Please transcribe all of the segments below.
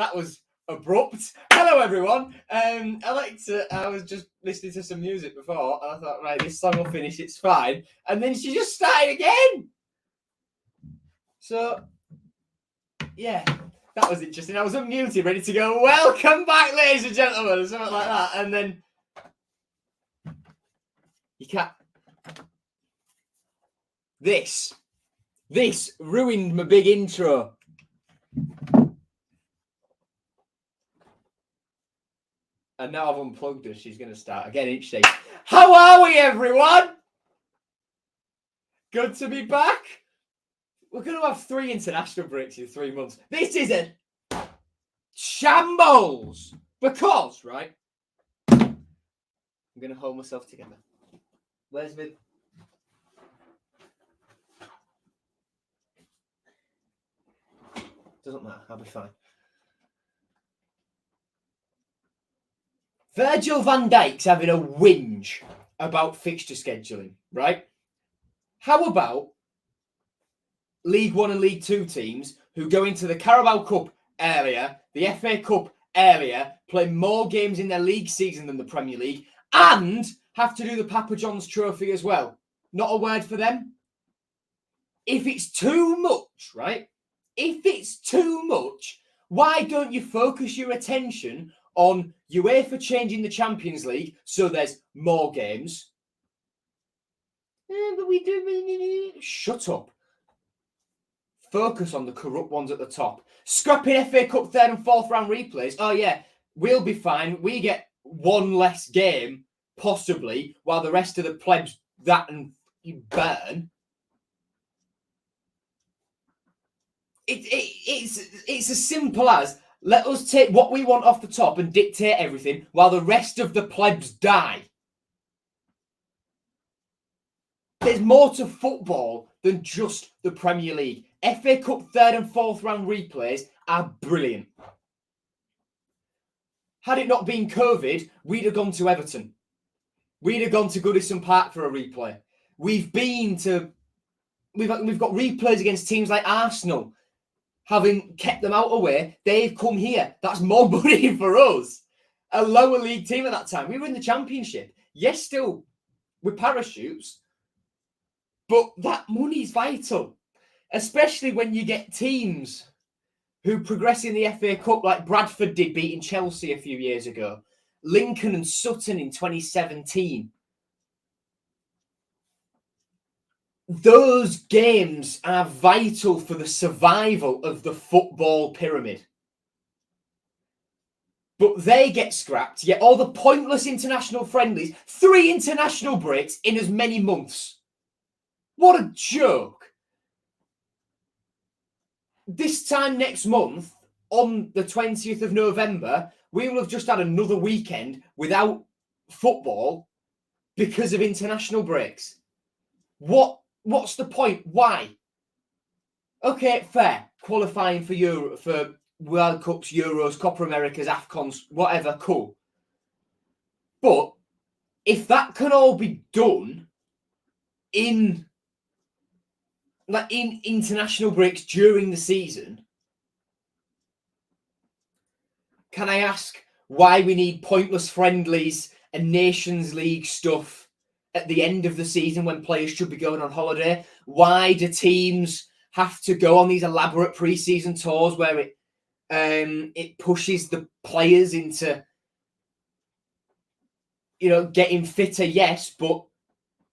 That was abrupt. Hello, everyone. I was just listening to some music before, and I thought, right, this song will finish. It's fine. And then she just started again. So, yeah, that was interesting. I was unmuted, ready to go. Welcome back, ladies and gentlemen, or something like that. And then you can't. This ruined my big intro. And now I've unplugged her. She's going to start again each day. How are we, everyone? Good to be back. We're going to have 3 international breaks in 3 months. This is a shambles. Because, right, I'm going to hold myself together. Where's my... Doesn't matter. I'll be fine. Virgil van Dijk's having a whinge about fixture scheduling, right? How about League One and League Two teams who go into the Carabao Cup earlier, the FA Cup earlier, play more games in their league season than the Premier League, and have to do the Papa John's Trophy as well? Not a word for them. If it's too much, right? If it's too much, why don't you focus your attention on UEFA changing the Champions League so there's more games? But we do. Shut up. Focus on the corrupt ones at the top. Scrapping FA Cup 3rd and 4th round replays. Oh, yeah, we'll be fine. We get 1 less game, possibly, while the rest of the plebs that and you burn. It's as simple as, let us take what we want off the top and dictate everything while the rest of the plebs die. There's more to football than just the Premier League. FA Cup 3rd and 4th round replays are brilliant. Had it not been COVID, we'd have gone to Everton. We'd have gone to Goodison Park for a replay. We've got replays against teams like Arsenal. Having kept them out away, they've come here. That's more money for us. A lower league team at that time. We were in the Championship. Yes, still with parachutes. But that money's vital. Especially when you get teams who progress in the FA Cup like Bradford did, beating Chelsea a few years ago. Lincoln and Sutton in 2017. Those games are vital for the survival of the football pyramid. But they get scrapped, yet all the pointless international friendlies, 3 international breaks in as many months. What a joke. This time next month, on the 20th of November, we will have just had another weekend without football because of international breaks. What's the point? Why? Okay, fair. Qualifying for World Cups, Euros, Copa Americas, AFCONs, whatever, cool. But if that can all be done in international breaks during the season, can I ask why we need pointless friendlies and Nations League stuff at the end of the season when players should be going on holiday? Why do teams have to go on these elaborate pre-season tours where it pushes the players into, getting fitter, yes, but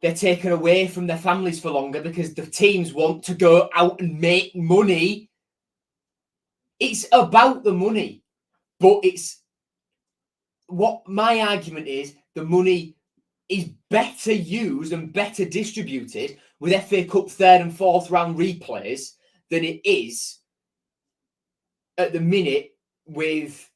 they're taken away from their families for longer because the teams want to go out and make money. It's about the money, but it's what my argument is. The money is better used and better distributed with FA Cup 3rd and 4th round replays than it is at the minute with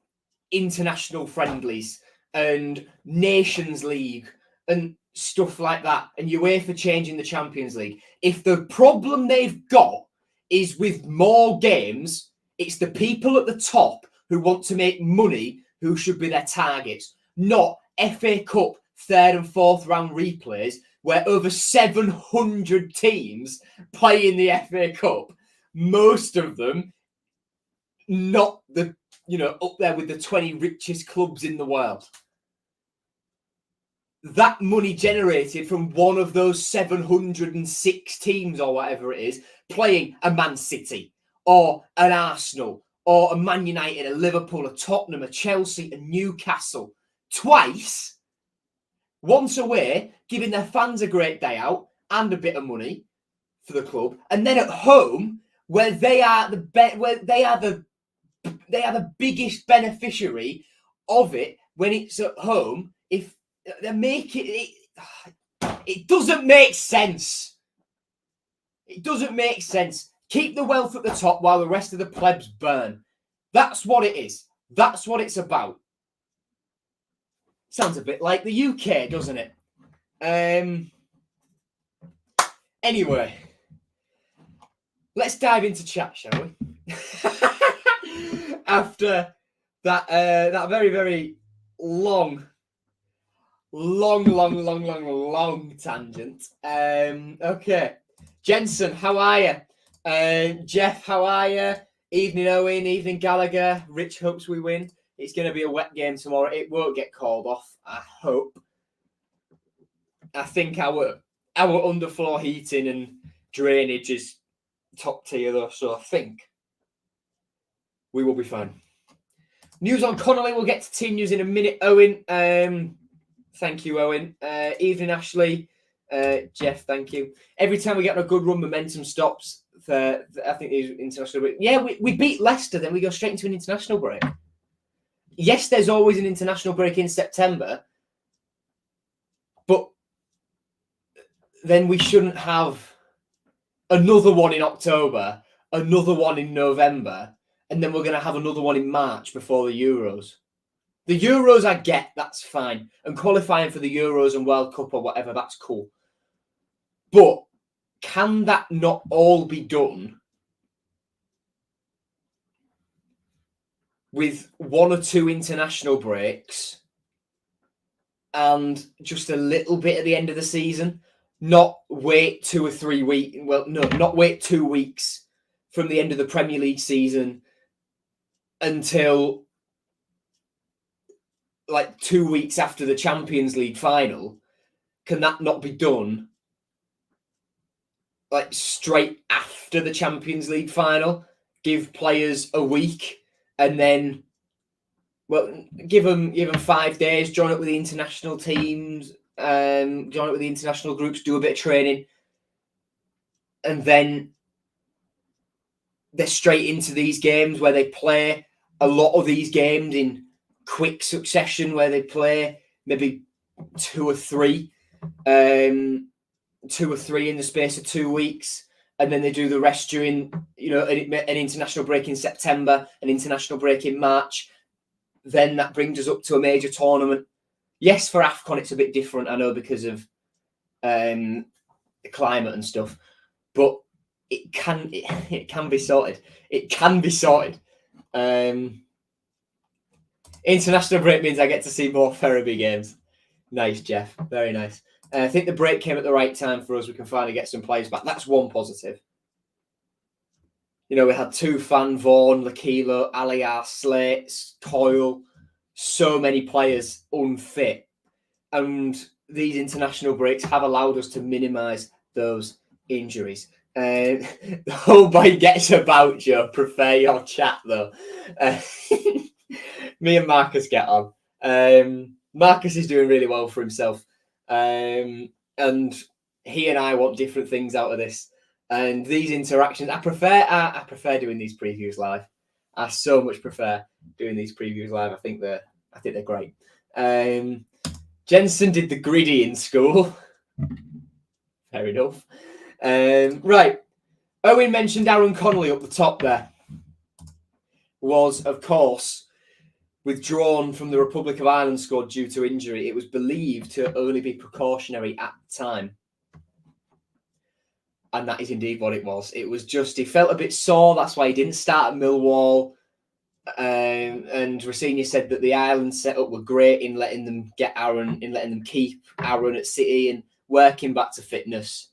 international friendlies and Nations League and stuff like that, and UEFA changing the Champions League. If the problem they've got is with more games, it's the people at the top who want to make money who should be their targets, not FA Cup 3rd and 4th round replays where over 700 teams play in the FA Cup. Most of them not the up there with the 20 richest clubs in the world. That money generated from one of those 706 teams or whatever it is, playing a Man City or an Arsenal or a Man United, a Liverpool, a Tottenham, a Chelsea, a Newcastle, twice, once away, giving their fans a great day out and a bit of money for the club, and then at home, where they are the biggest beneficiary of it when it's at home. If they make it doesn't make sense. It doesn't make sense. Keep the wealth at the top while the rest of the plebs burn. That's what it is. That's what it's about. Sounds a bit like the UK, doesn't it? Anyway, let's dive into chat, shall we? After that very, very long tangent. Okay. Jensen, how are you? Jeff, how are you? Evening, Owen. Evening, Gallagher. Rich hopes we win. It's going to be a wet game tomorrow. It won't get called off, I hope. I think our underfloor heating and drainage is top tier, though, so I think we will be fine. News on Connolly. We'll get to team news in a minute, Owen. Thank you, Owen. Evening, Ashley. Jeff, thank you. Every time we get on a good run, momentum stops. I think the international break. Yeah, we beat Leicester, then we go straight into an international break. Yes, there's always an international break in September, but then we shouldn't have another one in October, another one in November, and then we're going to have another one in March before the Euros. The Euros I get, that's fine. And qualifying for the Euros and World Cup or whatever, that's cool. But can that not all be done with one or two international breaks and just a little bit at the end of the season? Not wait 2 or 3 weeks. Well, no, not wait 2 weeks from the end of the Premier League season until like 2 weeks after the Champions League final. Can that not be done like straight after the Champions League final? Give players a week and then, well, give them 5 days, join up with the international teams, join up with the international groups, do a bit of training, and then they're straight into these games where they play a lot of these games in quick succession, where they play maybe 2 or 3 in the space of 2 weeks, and then they do the rest during, an international break in September, an international break in March. Then that brings us up to a major tournament. Yes, for AFCON it's a bit different, I know, because of the climate and stuff, but it can be sorted. It can be sorted. International break means I get to see more Ferriby games. Nice, Jeff. Very nice. I think the break came at the right time for us. We can finally get some players back. That's one positive. We had Thauvin, Vaughan, Lakilo, Aliar, Slates, Coyle, so many players unfit. And these international breaks have allowed us to minimise those injuries. The whole boy gets about, Joe. Prefer your chat, though. Me and Marcus get on. Marcus is doing really well for himself. And he and I want different things out of this. And these interactions, I prefer doing these previews live. I so much prefer doing these previews live. I think they're great. Jensen did the griddy in school. Fair enough. Right. Owen mentioned Aaron Connolly up the top there. Was, of course, withdrawn from the Republic of Ireland squad due to injury. It was believed to only be precautionary at the time. And that is indeed what it was. It was just, he felt a bit sore. That's why he didn't start at Millwall. And Rossini said that the Ireland setup were great in letting them keep Aaron at City and working back to fitness.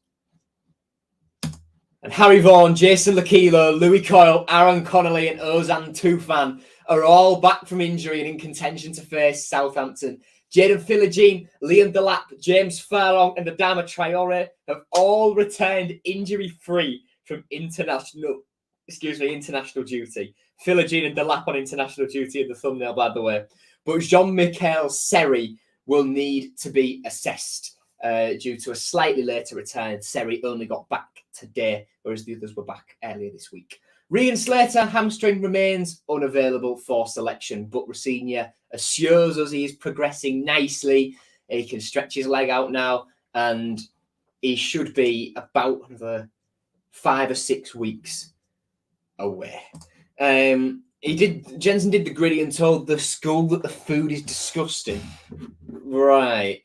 And Harry Vaughan, Jason Lakilo, Louis Coyle, Aaron Connolly and Ozan Thauvin are all back from injury and in contention to face Southampton. Jadon Philogene, Liam Delap, James Furlong and Adama Traore have all returned injury-free from international duty. Philogene and Delap on international duty in the thumbnail, by the way. But Jean-Michel Seri will need to be assessed due to a slightly later return. Seri only got back today, whereas the others were back earlier this week. Rian Slater, hamstring, remains unavailable for selection, but Rossignol assures us he is progressing nicely. He can stretch his leg out now, and he should be about another 5 or 6 weeks away. Jensen did the gritty and told the school that the food is disgusting. Right.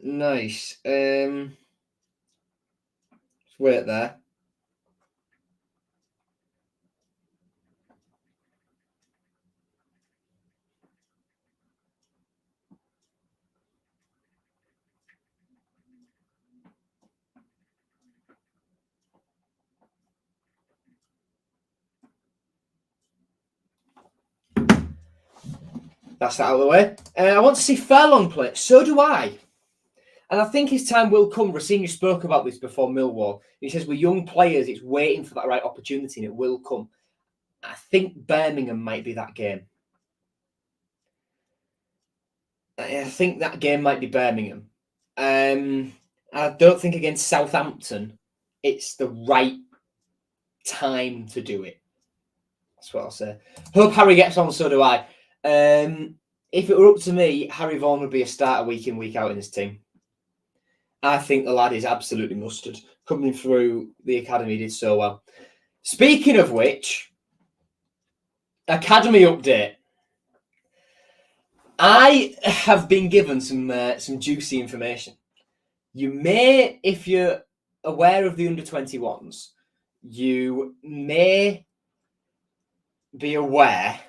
Nice. Wait there. That's that out of the way. I want to see Furlong play. So do I. And I think his time will come. Rossignol spoke about this before Millwall. He says, with young players, it's waiting for that right opportunity, and it will come. I think Birmingham might be that game. I think that game might be Birmingham. I don't think against Southampton it's the right time to do it. That's what I'll say. Hope Harry gets on, so do I. If it were up to me, Harry Vaughan would be a starter week in, week out in this team. I think the lad is absolutely mustard. Coming through the academy, did so well. Speaking of which, academy update. I have been given some juicy information. You may, if you're aware of the under-21s, you may be aware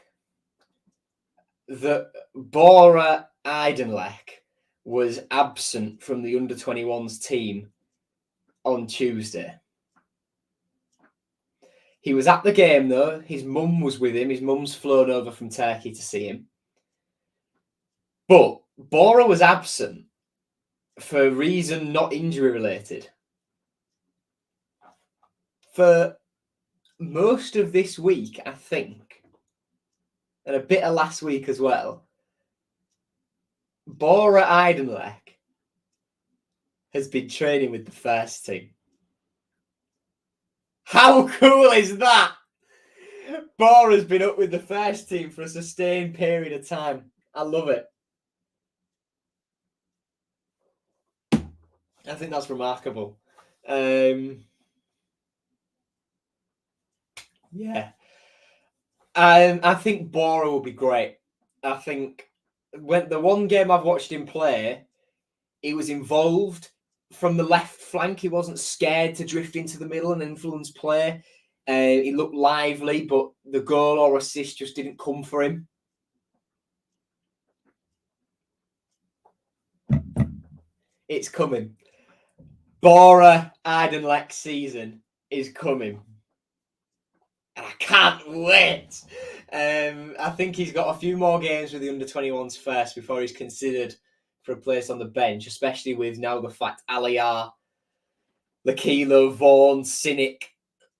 that Bora Eidenlech was absent from the under-21s team on Tuesday. He was at the game, though. His mum was with him. His mum's flown over from Turkey to see him. But Bora was absent for a reason not injury-related. For most of this week, I think, and a bit of last week as well, Bora Eidenlech has been training with the first team. How cool is that? Bora's been up with the first team for a sustained period of time. I love it. I think that's remarkable. Yeah. I think Bora will be great. I think when the one game I've watched him play, he was involved from the left flank. He wasn't scared to drift into the middle and influence play. He looked lively, but the goal or assist just didn't come for him. It's coming. Bora Eidenlech season is coming. And I can't wait. I think he's got a few more games with the under-21s first before he's considered for a place on the bench, especially with now the fact Aliar, Lakilo, Vaughan, Cynic,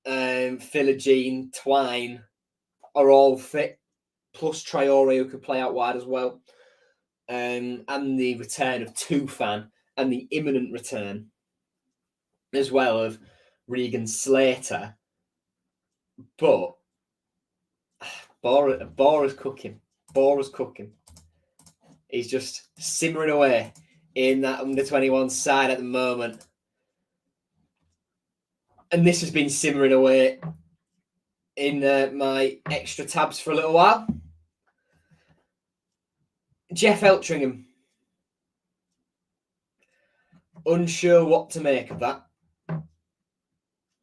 Philogene, Twine are all fit, plus Traore, who could play out wide as well. And the return of Thauvin and the imminent return as well of Regan Slater. But Bora's cooking. Bora's cooking. He's just simmering away in that under-21 side at the moment. And this has been simmering away in my extra tabs for a little while. Jeff Eltringham. Unsure what to make of that.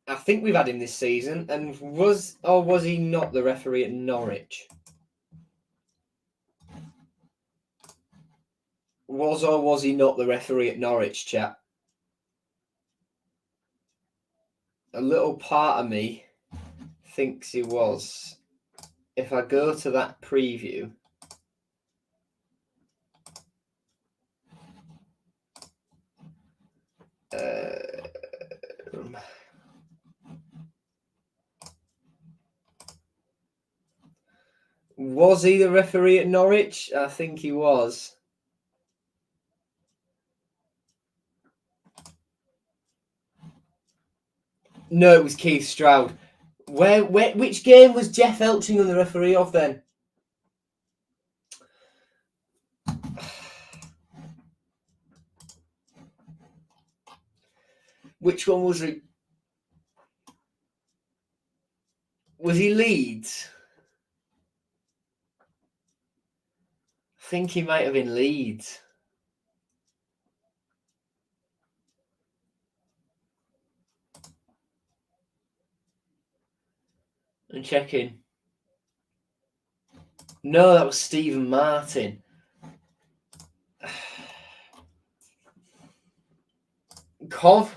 I think we've had him this season, and was he not the referee at Norwich? Was he not the referee at Norwich, chat? A little part of me thinks he was. If I go to that preview, was he the referee at Norwich? I think he was. No, it was Keith Stroud. Which game was Jeff Eltringham the referee of then? Which one was he? Was he Leeds? I think he might have been Leeds. I'm checking. No, that was Stephen Martin. Cov?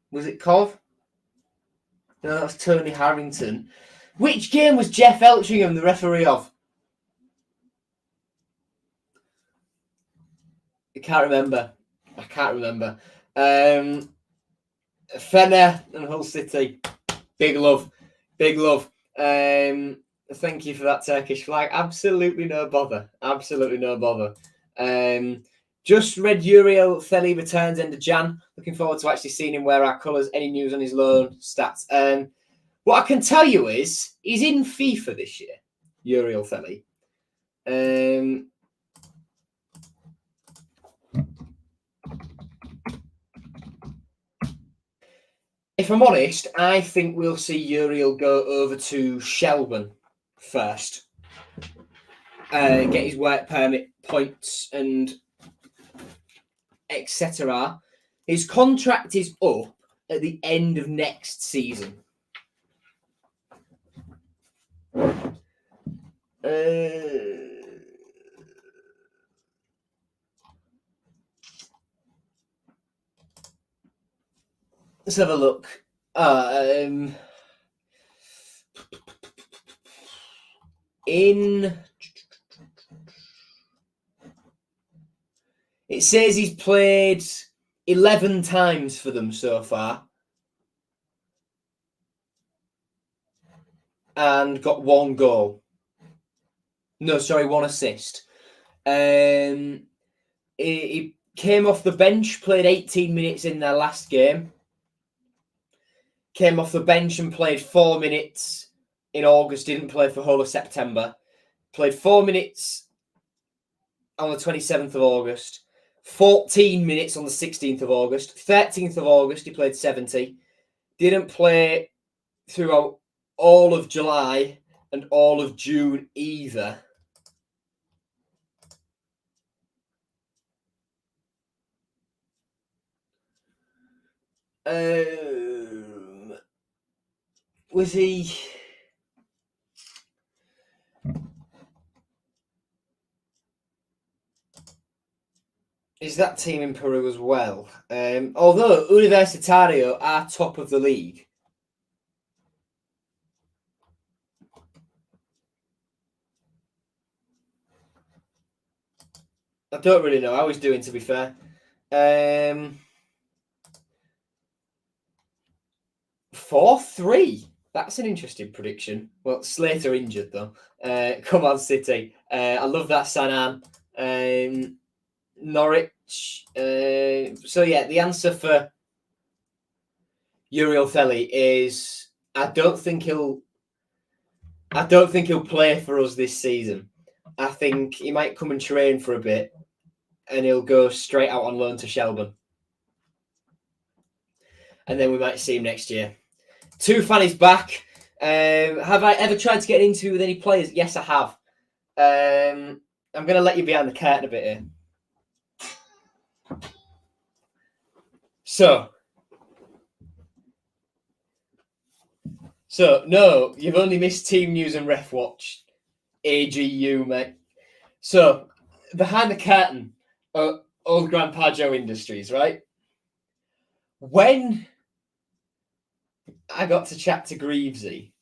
Was it Cov? No, that's Tony Harrington. Which game was Jeff Eltringham the referee of? I can't remember. Fenner and Hull City. Big love. Thank you for that Turkish flag. Absolutely no bother. Just read Uriel Thauvin returns end of Jan. Looking forward to actually seeing him wear our colours. Any news on his loan stats? What I can tell you is he's in FIFA this year, Uriel Thauvin. If I'm honest, I think we'll see Uriel go over to Shelburne first. Get his work permit points and etc. His contract is up at the end of next season. Let's have a look. It says he's played 11 times for them so far and got 1 goal. No, sorry, 1 assist. He came off the bench, played 18 minutes in their last game. Came off the bench and played 4 minutes in August, didn't play for whole of September. Played 4 minutes on the 27th of August. 14 minutes on the 16th of August. 13th of August, he played 70. Didn't play throughout all of July and all of June either. Was he... Is that team in Peru as well? Although Universitario are top of the league. I don't really know how he's doing, to be fair. 4-3. That's an interesting prediction. Well, Slater injured, though. Come on, City. I love that Sanan. Norwich. So, yeah, the answer for Uriel Thauvin is I don't think he'll play for us this season. I think he might come and train for a bit and he'll go straight out on loan to Shelburne. And then we might see him next year. Thauvin is back. Have I ever tried to get into with any players? Yes, I have. I'm going to let you behind the curtain a bit here. So, no, you've only missed team news and ref watch. AGU, mate. So, behind the curtain, Old Grandpa Joe Industries, right? when I got to chat to Greavesy,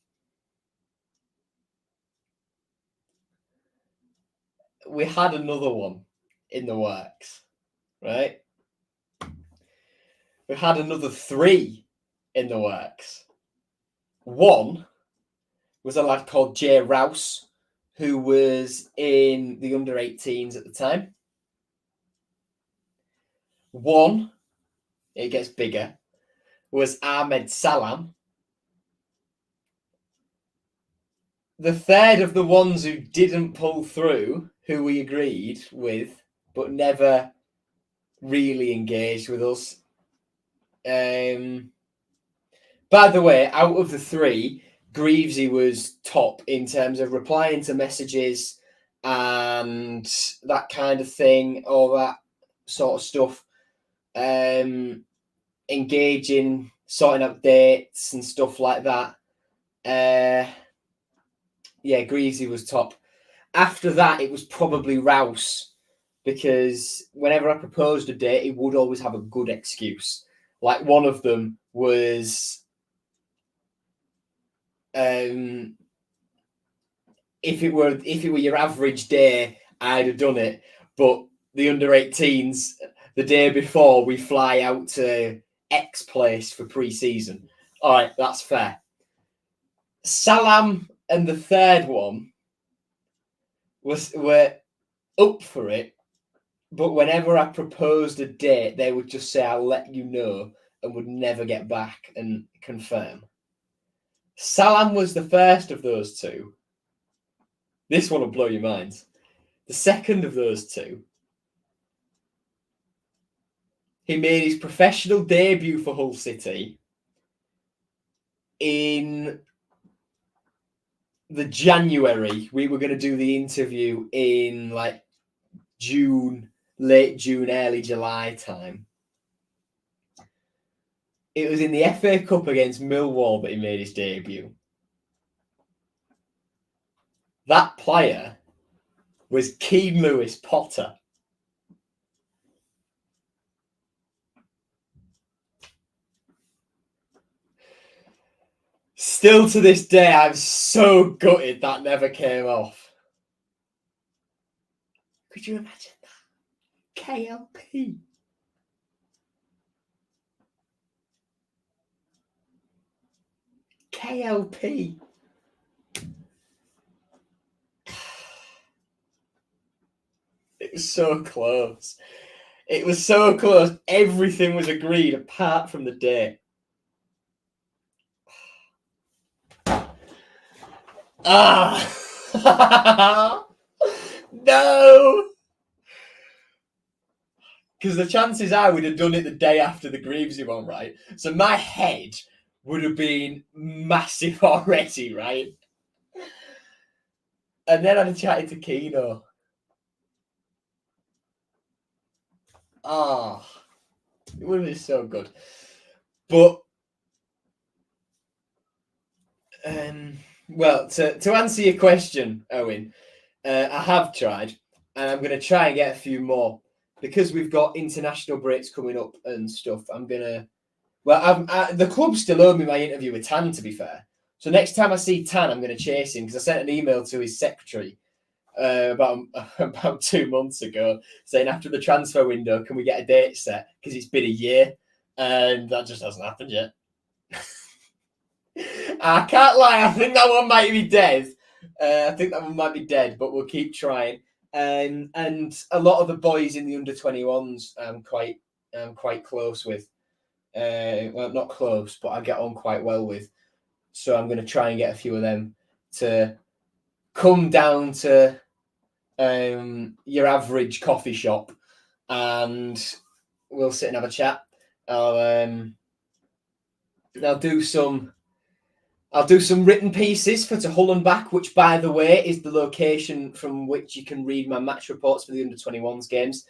we had another one in the works, right? We had another 3 in the works. One was a lad called Jay Rouse, who was in the under-18s at the time. One, it gets bigger, was Ahmed Salam. The third of the ones who didn't pull through, who we agreed with, but never really engaged with us. By the way, out of the 3, Greavesy was top in terms of replying to messages and that kind of thing, all that sort of stuff. Engaging, sorting out dates and stuff like that. Yeah, Greavesy was top. After that, it was probably Rouse, because whenever I proposed a date, he would always have a good excuse. Like, one of them was, if it were your average day, I'd have done it. But the under-18s, the day before, we fly out to X place for pre-season. All right, that's fair. Salam and the third one were up for it, but whenever I proposed a date, they would just say, "I'll let you know," and would never get back and confirm. Salam was the first of those 2. This one will blow your minds. The second of those 2, he made his professional debut for Hull City in the January. We were going to do the interview in like June, late June, early July time. It was in the FA Cup against Millwall that he made his debut. That player was Keane Lewis Potter. Still to this day, I'm so gutted that never came off. Could you imagine that? KLP. KLP. It was so close. It was so close. Everything was agreed apart from the date. No! Because the chances are we'd have done it the day after the Greavesy one, right? So my head would have been massive already, right? And then I'd have chatted to Keno. It would have been so good. But, well, to answer your question, Owen, I have tried, and I'm going to try and get a few more. Because we've got international breaks coming up and stuff, I'm going to... Well, the club still owe me my interview with Tan, to be fair. So next time I see Tan, I'm going to chase him, because I sent an email to his secretary about 2 months ago saying, after the transfer window, can we get a date set? Because it's been a year, and that just hasn't happened yet. I can't lie, I think that one might be dead. But we'll keep trying. And a lot of the boys in the under-21s I'm quite close with. Well, not close, but I get on quite well with. So I'm going to try and get a few of them to come down to your average coffee shop, and we'll sit and have a chat. I'll do some written pieces for To Hull and Back, which, by the way, is the location from which you can read my match reports for the under-21s games.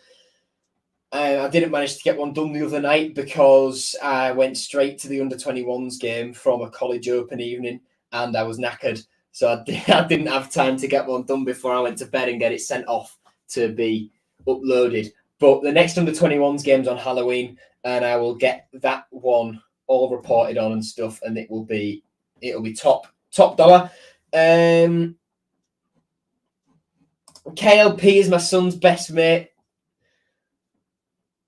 I didn't manage to get one done the other night because I went straight to the under-21s game from a college open evening, and I was knackered. So I didn't have time to get one done before I went to bed and get it sent off to be uploaded. But the next under-21s game's on Halloween, and I will get that one all reported on and stuff, and it'll be top dollar. KLP is my son's best mate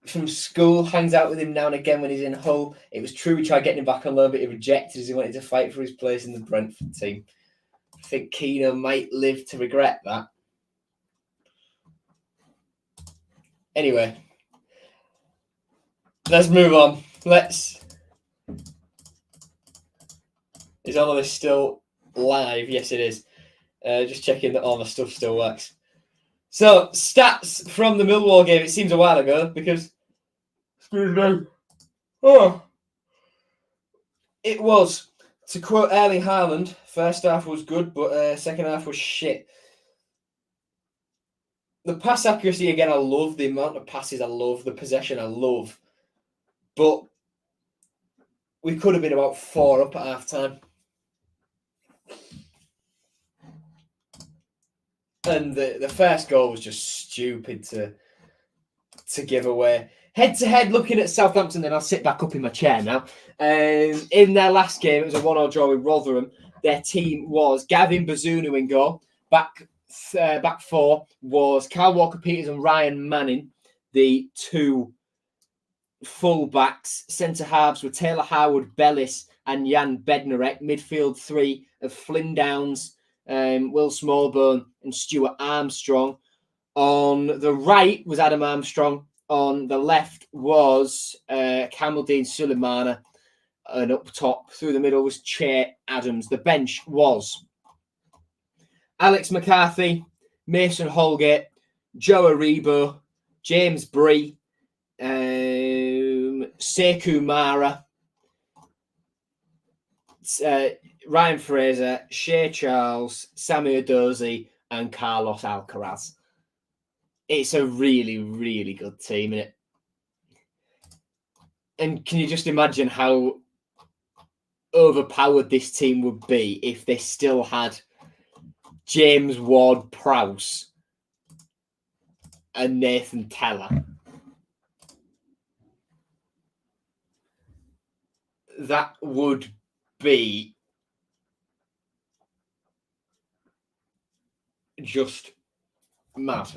from school, hangs out with him now and again when he's in Hull. It was true we tried getting him back on loan, but he rejected as he wanted to fight for his place in the Brentford team. I think Keano might live to regret that. Anyway, let's move on. Is all of this still live? Yes, it is. Just checking that all my stuff still works. So, stats from the Millwall game. It seems a while ago because, excuse me. Oh, it was, to quote Erling Haaland, first half was good, but second half was shit. The pass accuracy, again, I love. The amount of passes, I love. The possession, I love. But we could have been about 4 up at half time. And the first goal was just stupid to give away. Head-to-head, looking at Southampton, then I'll sit back up in my chair now. In their last game, it was a 1-1 draw with Rotherham. Their team was Gavin Bazunu in goal. Back 4 was Kyle Walker-Peters and Ryan Manning, the 2 full-backs. Centre-halves were Taylor Harwood, Bellis and Jan Bednarek. Midfield 3 of Flynn Downs, Will Smallbone and Stuart Armstrong. On the right was Adam Armstrong. On the left was Kamaldeen Sulemana. And up top, through the middle, was Che Adams. The bench was Alex McCarthy, Mason Holgate, Joe Aribo, James Bree, Sekou Mara, Ryan Fraser, Shea Charles, Samir Dozy, and Carlos Alcaraz. It's a really, really good team, isn't it? And can you just imagine how overpowered this team would be if they still had James Ward-Prowse and Nathan Teller? That would be just mad.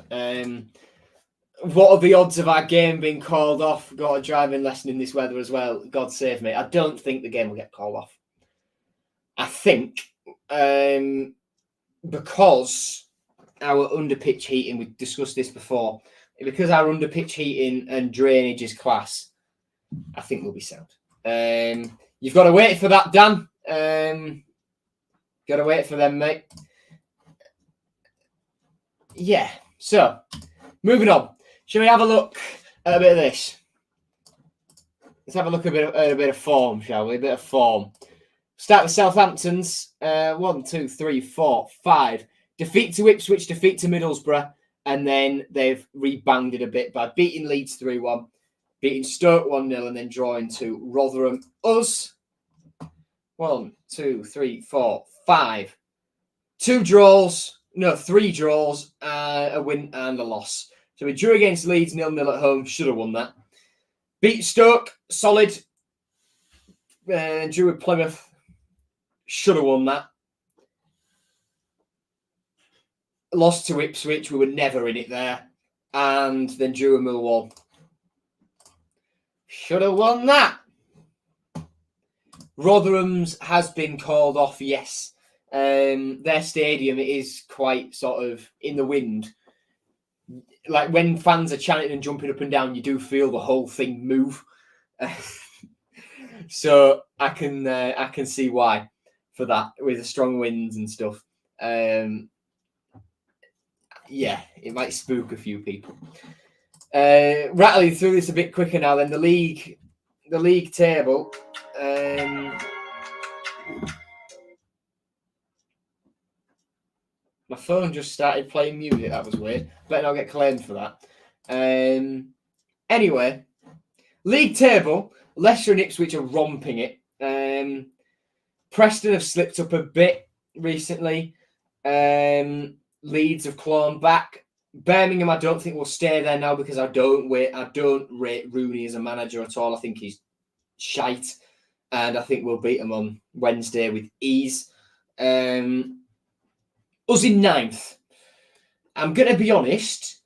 What are the odds of our game being called off? Got a driving lesson in this weather as well. God save me. I don't think the game will get called off. I think because our underpitch heating, we discussed this before, because our underpitch heating and drainage is class, I think we'll be sound. You've got to wait for that, Dan. Got to wait for them, mate. Yeah. So, moving on. Shall we have a look at a bit of this? Let's have a look at a bit of form, shall we? A bit of form. Start with Southampton's 1, 2, 3, 4, 5. Defeat to Ipswich, defeat to Middlesbrough, and then they've rebounded a bit by beating Leeds 3-1, beating Stoke 1-0, and then drawing to Rotherham. Us, 1, 2, 3, 4, 5. 3 draws, a win and a loss. So we drew against Leeds 0-0 at home. Should have won that. Beat Stoke, solid. Drew with Plymouth. Should have won that. Lost to Ipswich. We were never in it there. And then drew with Millwall. Should have won that. Rotherham's has been called off, yes. Their stadium is quite sort of in the wind. Like when fans are chanting and jumping up and down, you do feel the whole thing move. So I can see why for that with the strong winds and stuff. Yeah, it might spook a few people. Rattling through this a bit quicker now. Then the league table. My phone just started playing music. That was weird. Better not get claimed for that. Anyway, league table. Leicester and Ipswich are romping it. Preston have slipped up a bit recently. Leeds have clawed back. Birmingham, I don't think will stay there now because I don't rate Rooney as a manager at all. I think he's shite, and I think we'll beat them on Wednesday with ease. Us in 9th. I'm going to be honest.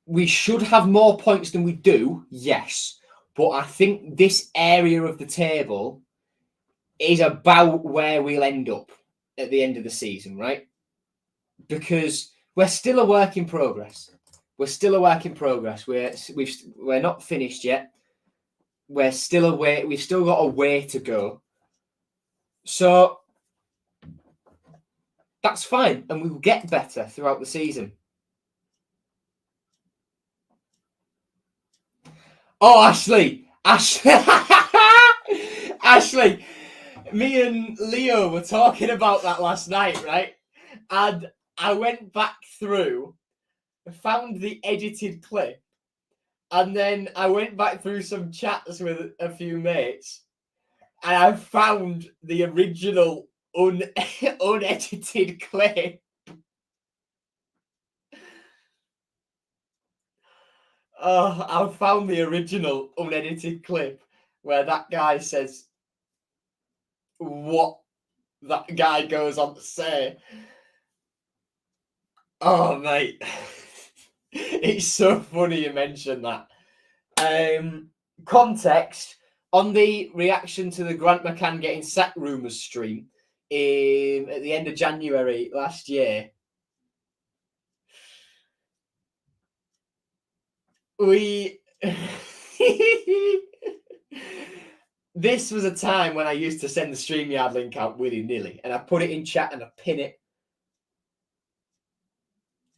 We should have more points than we do, yes. But I think this area of the table is about where we'll end up at the end of the season, right? Because we're still a work in progress. We're still a work in progress. We're not finished yet. We're still away. We've still got a way to go. So that's fine, and we will get better throughout the season. Oh, Ashley! Ashley! Me and Leo were talking about that last night, right? And I went back through, found the edited clip, and then I went back through some chats with a few mates, and I found the original unedited clip. Oh, I found the original unedited clip where that guy says what that guy goes on to say. Oh, mate. It's so funny you mentioned that. Context on the reaction to the Grant McCann getting sacked rumours stream at the end of January last year. This was a time when I used to send the StreamYard link out willy-nilly, and I put it in chat and I pin it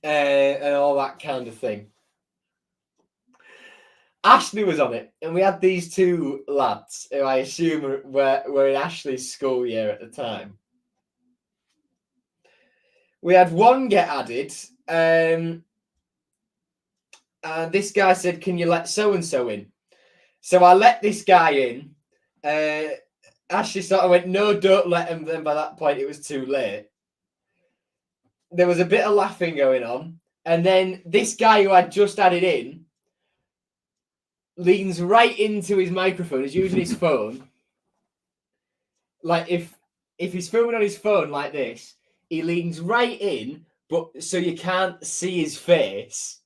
and all that kind of thing. Ashley was on it, and we had these two lads who I assume were in Ashley's school year at the time. We had one get added, and this guy said, "Can you let so-and-so in?" So I let this guy in. Ashley sort of went, "No, don't let him." Then by that point, it was too late. There was a bit of laughing going on. And then this guy who I'd just added in leans right into his microphone. He's using his phone. Like if he's filming on his phone like this, he leans right in, but so you can't see his face.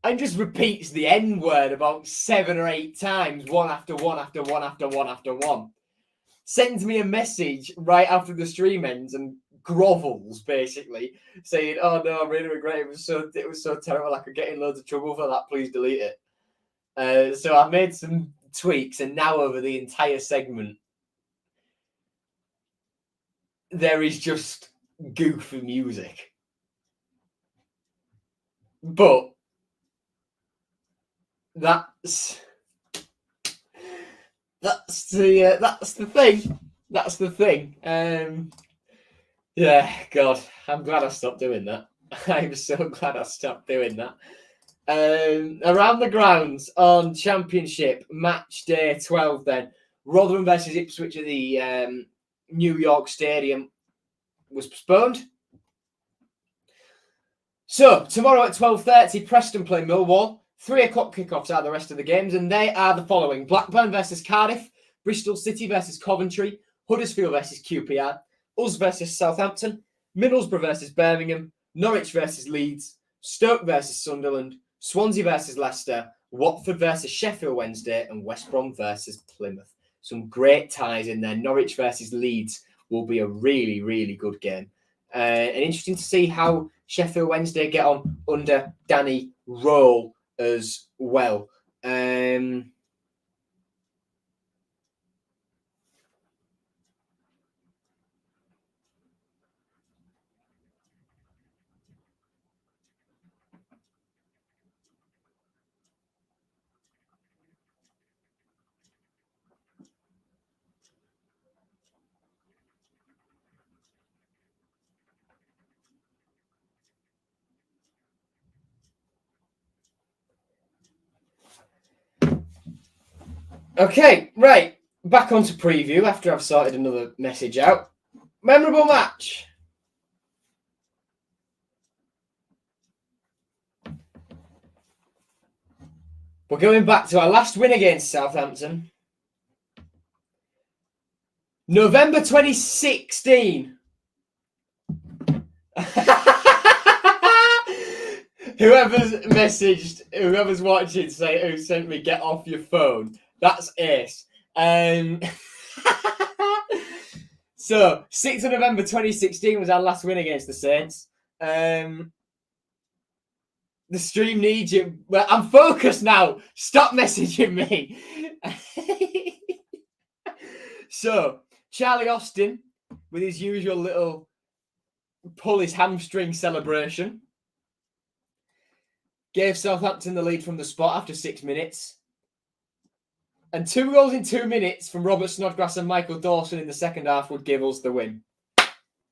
And just repeats the N word about 7 or 8 times, one after one after one after one after one. Sends me a message right after the stream ends and grovels basically, saying, "Oh no, I really regret it. It was so terrible. I could get in loads of trouble for that. Please delete it." So I made some tweaks, and now over the entire segment, there is just goofy music. But that's the thing. That's the thing. Yeah, God, I'm glad I stopped doing that. I'm so glad I stopped doing that. Around the grounds on Championship match day 12. Then Rotherham versus Ipswich at the New York Stadium was postponed. So tomorrow at 12:30, Preston play Millwall. 3 o'clock kickoffs are the rest of the games, and they are the following: Blackburn versus Cardiff, Bristol City versus Coventry, Huddersfield versus QPR, us versus Southampton, Middlesbrough versus Birmingham, Norwich versus Leeds, Stoke versus Sunderland, Swansea versus Leicester, Watford versus Sheffield Wednesday, and West Brom versus Plymouth. Some great ties in there. Norwich versus Leeds will be a really, really good game. And interesting to see how Sheffield Wednesday get on under Danny Rowe as well. Okay, right. Back onto preview after I've sorted another message out. Memorable match. We're going back to our last win against Southampton. November 2016. Whoever's watching, say who sent me get off your phone. That's ace. So 6th of November 2016 was our last win against the Saints. The stream needs you. Well, I'm focused now. Stop messaging me. So Charlie Austin, with his usual little pull his hamstring celebration, gave Southampton the lead from the spot after 6 minutes. And 2 goals in 2 minutes from Robert Snodgrass and Michael Dawson in the second half would give us the win.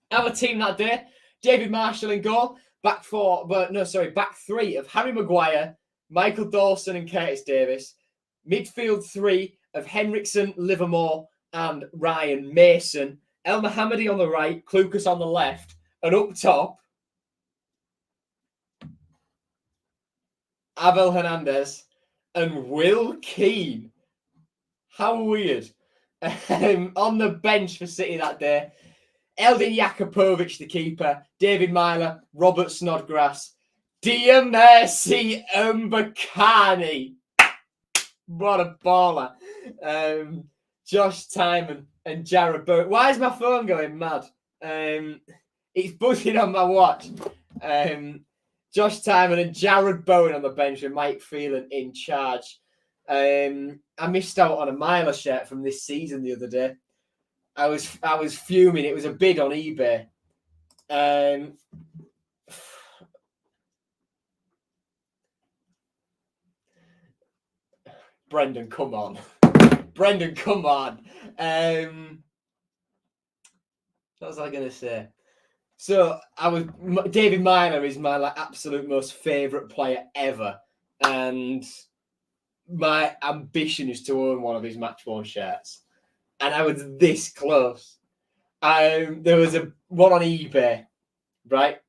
Our team that day, David Marshall in goal, back three of Harry Maguire, Michael Dawson and Curtis Davis. Midfield 3 of Henriksen, Livermore and Ryan Mason. El Mohammadi on the right, Klukas on the left. And up top, Abel Hernandez and Will Keane. How weird. On the bench for City that day, Eldin Jakupovic, the keeper, David Myler, Robert Snodgrass, Diamersi Mbakani. What a baller. Josh Timon and Jared Bowen. Why is my phone going mad? It's buzzing on my watch. Josh Timon and Jared Bowen on the bench with Mike Phelan in charge. I missed out on a Myler shirt from this season the other day. I was fuming. It was a bid on eBay. Brendan, come on. Brendan, come on. What was I going to say? So David Myler is my absolute most favourite player ever. And my ambition is to own one of his match-worn shirts. And I was this close. There was one on eBay, right?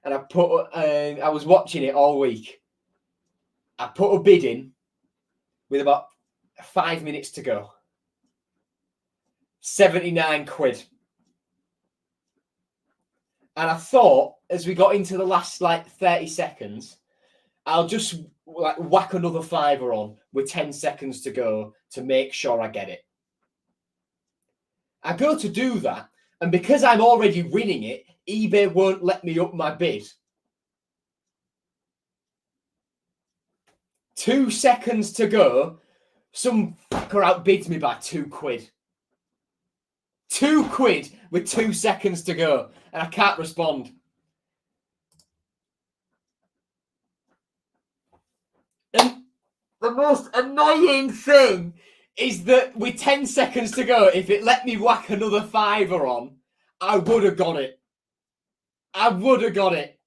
And I was watching it all week. I put a bid in with about 5 minutes to go. 79 quid. And I thought, as we got into the last 30 seconds, I'll just whack another fiver on with 10 seconds to go to make sure I get it. I go to do that, and because I'm already winning it, eBay won't let me up my bid. 2 seconds to go, some fucker outbids me by 2 quid. 2 quid with 2 seconds to go, and I can't respond. And the most annoying thing is that with 10 seconds to go, if it let me whack another fiver on, I would have got it. I would have got it.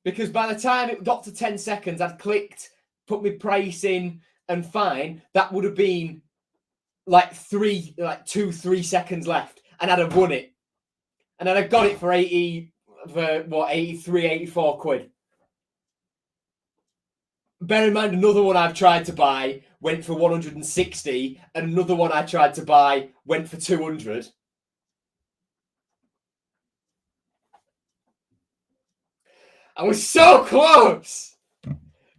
Because by the time it got to 10 seconds, I'd clicked, put my price in, and fine. That would have been 2-3 seconds left, and I'd have won it. And I'd have got it for 83, 84 quid. Bear in mind, another one I've tried to buy went for 160, and another one I tried to buy went for 200. I was so close.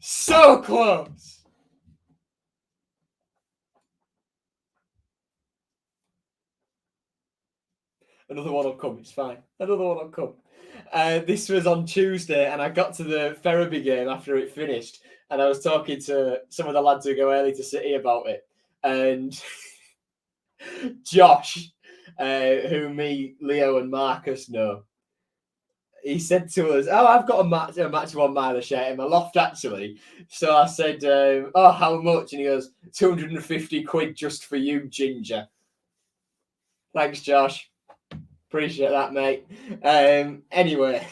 So close. Another one will come. It's fine. Another one will come. This was on Tuesday, and I got to the Ferriby game after it finished, and I was talking to some of the lads who go early to City about it. And Josh, who me, Leo, and Marcus know, he said to us, "Oh, I've got a match 1 mile shirt in my loft, actually." So I said, "Oh, how much?" And he goes, 250 quid just for you, Ginger. Thanks, Josh. Appreciate that, mate. Anyway,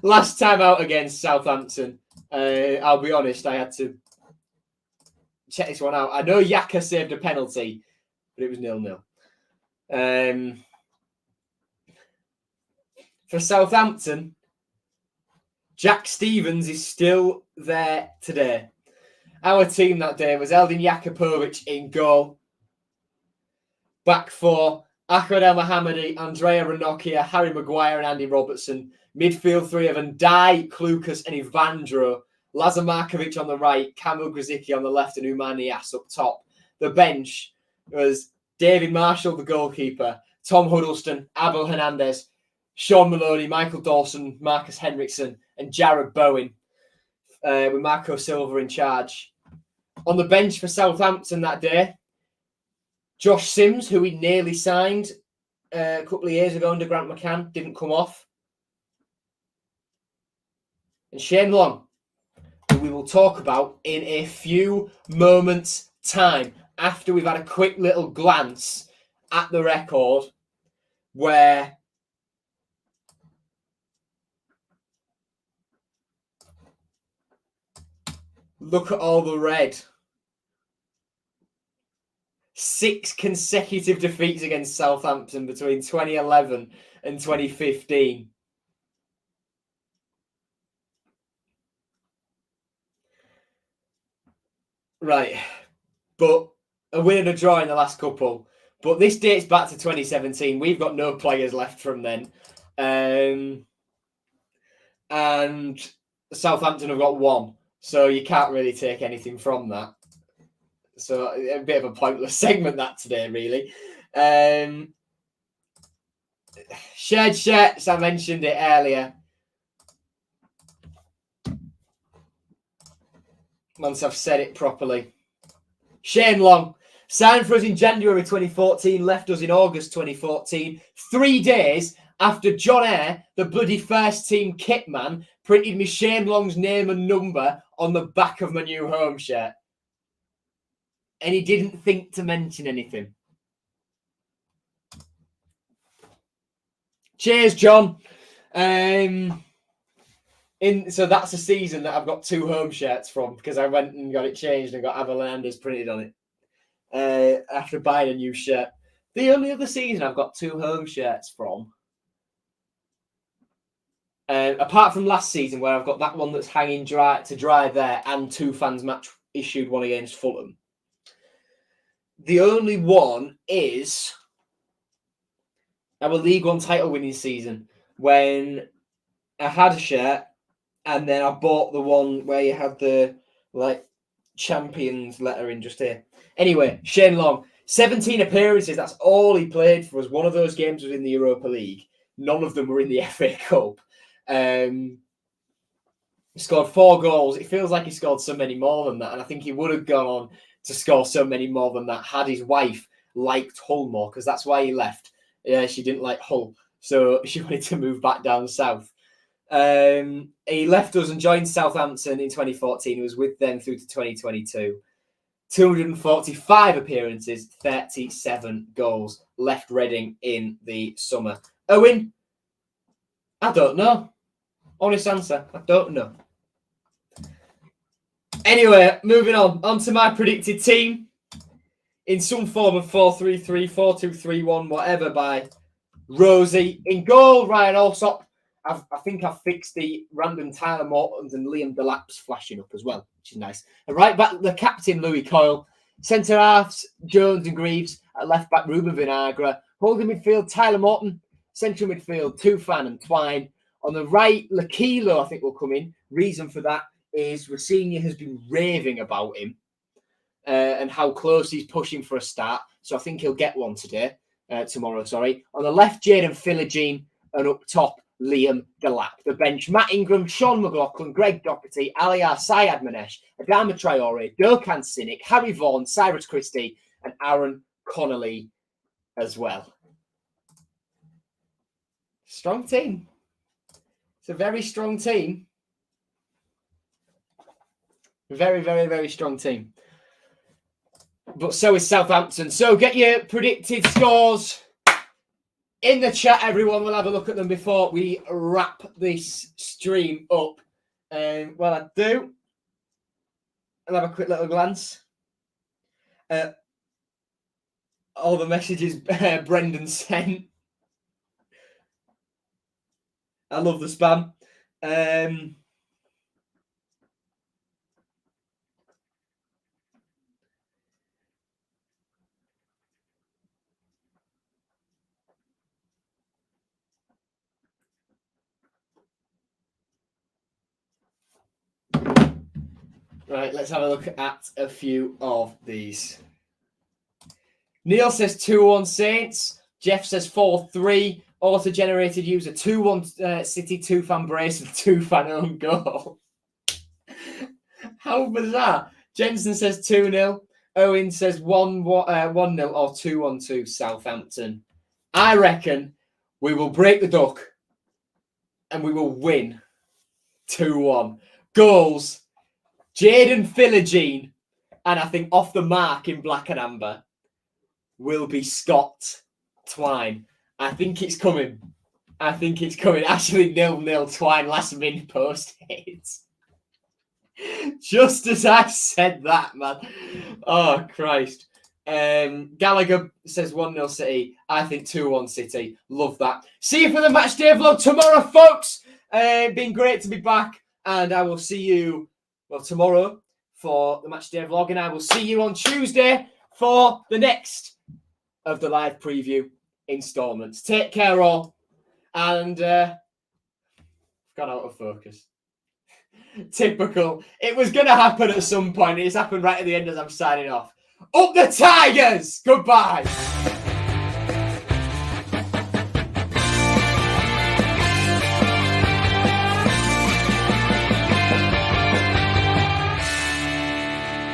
last time out against Southampton. I'll be honest, I had to check this one out. I know Yaka saved a penalty, but it was 0-0. For Southampton, Jack Stevens is still there today. Our team that day was Eldin Jakupovic in goal. Back four, Ahmed El Mohammadi, Andrea Ranocchia, Harry Maguire and Andy Robertson. Midfield three of Ndai, Klukas and Ivandro. Lazar Markovic on the right, Kamil Grzycki on the left and Umar Nias up top. The bench was David Marshall, the goalkeeper, Tom Huddleston, Abel Hernandez, Sean Maloney, Michael Dawson, Marcus Henriksen and Jared Bowen, with Marco Silva in charge. On the bench for Southampton that day, Josh Sims, who we nearly signed a couple of years ago under Grant McCann, didn't come off. And Shane Long, who we will talk about in a few moments' time, after we've had a quick little glance at the record where look at all the red. 6 consecutive defeats against Southampton between 2011 and 2015. Right. But a win and a draw in the last couple. But this dates back to 2017. We've got no players left from then. And Southampton have got 1. So you can't really take anything from that. So a bit of a pointless segment that today, really. Shared shirts, I mentioned it earlier. Once I've said it properly. Shane Long, signed for us in January 2014, left us in August 2014. 3 days after John Eyre, the bloody first team kit man, printed me Shane Long's name and number on the back of my new home shirt. And he didn't think to mention anything. Cheers, John. So that's a season that I've got 2 home shirts from because I went and got it changed and got Avalanders printed on it after buying a new shirt. The only other season I've got 2 home shirts from, apart from last season where I've got that one that's hanging to dry there and 2 fans match issued one against Fulham. The only one is our League One title winning season when I had a shirt and then I bought the one where you had the champions lettering just here. Anyway, Shane Long, 17 appearances. That's all he played for us. One of those games was in the Europa League. None of them were in the FA Cup. He scored 4 goals. It feels like he scored so many more than that. And I think he would have gone on to score so many more than that had his wife liked Hull more, because that's why he left. Yeah, she didn't like Hull, so she wanted to move back down south. He left us and joined Southampton in 2014. He was with them through to 2022. 245 appearances, 37 goals. Left Reading in the summer. Owen? I don't know. Honest answer, I don't know. Anyway, moving on to my predicted team. In some form of 4-3-3, 4-2-3-1, whatever, by Rosie. In goal, Ryan Alsop. I think I've fixed the random Tyler Mortons and Liam Delap's flashing up as well, which is nice. And right back, the captain, Louis Coyle. Centre halves, Jones and Greaves. At left back, Ruben Vinagre. Holding midfield, Tyler Morton. Central midfield, Tufan and Twine. On the right, Lakilo, I think, will come in. Reason for that is Rossini has been raving about him and how close he's pushing for a start. So I think he'll get one tomorrow. On the left, Jaden Philogene, and up top, Liam Delap. The bench, Matt Ingram, Sean McLaughlin, Greg Doherty, Aliar Syed Manesh, Adama Traore, Dokan Sinek, Harry Vaughan, Cyrus Christie, and Aaron Connolly as well. Strong team. It's a very strong team. Very, very, very strong team. But so is Southampton. So get your predicted scores in the chat, everyone. We'll have a look at them before we wrap this stream up. Well, I do. I'll have a quick little glance. All the messages Brendan sent. I love the spam. Right, let's have a look at a few of these. Neil says 2-1 Saints. Jeff says 4-3. Auto-generated user 2-1 City, 2-fan brace and 2-fan own goal. How bizarre. Jensen says 2-0. Owen says 1-0 or 2-1 Southampton. I reckon we will break the duck and we will win 2-1. Goals. Jaden Philogene, and I think off the mark in black and amber, will be Scott Twine. I think it's coming. Actually, 0-0 Twine last minute post hits. Just as I said that, man. Oh, Christ. Gallagher says 1-0 City. I think 2-1 City. Love that. See you for the Matchday vlog tomorrow, folks. Been great to be back, and I will see you tomorrow for the Matchday vlog, and I will see you on Tuesday for the next of the live preview installments. Take care, all, and got out of focus. Typical. It was going to happen at some point. It's happened right at the end as I'm signing off. Up the Tigers! Goodbye.